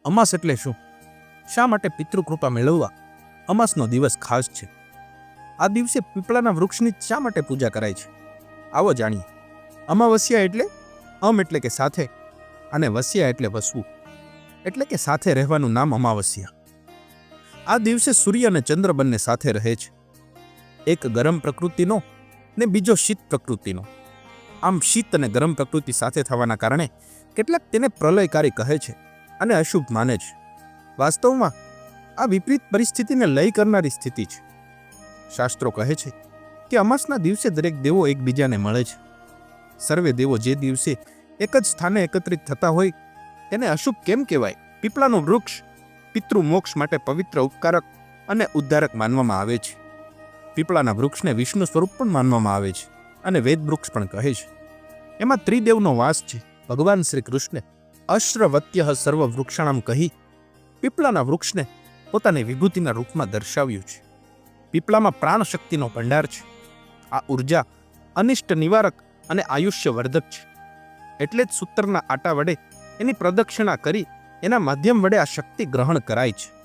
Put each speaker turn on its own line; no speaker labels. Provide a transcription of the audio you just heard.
અમાસ એટલે શું? શા માટે પિતૃકૃપા મેળવવા અમાસનો દિવસ ખાસ છે? આ દિવસે પીપળાના વૃક્ષની શા માટે પૂજા કરાય છે? આવો જાણીએ. અમાવસ્યા એટલે એટલે કે સાથે, અને વસ્યા એટલે વસવું, એટલે કે સાથે રહેવાનું નામ અમાવસ્યા. આ દિવસે સૂર્ય અને ચંદ્ર બંને સાથે રહે છે. એક ગરમ પ્રકૃતિનો ને બીજો શીત પ્રકૃતિનો. આમ શીત અને ગરમ પ્રકૃતિ સાથે થવાના કારણે કેટલાક તેને પ્રલયકારી કહે છે અને અશુભ માને છે. વાસ્તવમાં આ વિપરીત પરિસ્થિતિને લય કરનારી સ્થિતિ છે. શાસ્ત્રો કહે છે કે અમાસના દિવસે દરેક દેવો એકબીજાને મળે છે. સર્વે દેવો જે દિવસે એક જ સ્થાને એકત્રિત થતા હોય તેને અશુભ કેમ કહેવાય? પીપળાનું વૃક્ષ પિતૃ મોક્ષ માટે પવિત્ર, ઉપકારક અને ઉદ્ધારક માનવામાં આવે છે. પીપળાના વૃક્ષને વિષ્ણુ સ્વરૂપ પણ માનવામાં આવે છે અને વેદ વૃક્ષ પણ કહે છે. એમાં ત્રિદેવનો વાસ છે. ભગવાન શ્રી કૃષ્ણે અશ્રવત્ય સર્વ વૃક્ષાણામ કહી પીપળાના વૃક્ષને પોતાની વિભૂતિના રૂપમાં દર્શાવ્યું છે. પીપળામાં પ્રાણ શક્તિનો ભંડાર છે. આ ઉર્જા અનિષ્ટ નિવારક અને આયુષ્ય વર્ધક છે. એટલે જ સૂતરના આટા વડે એની પ્રદક્ષિણા કરી એના માધ્યમ વડે આ શક્તિ ગ્રહણ કરાય છે.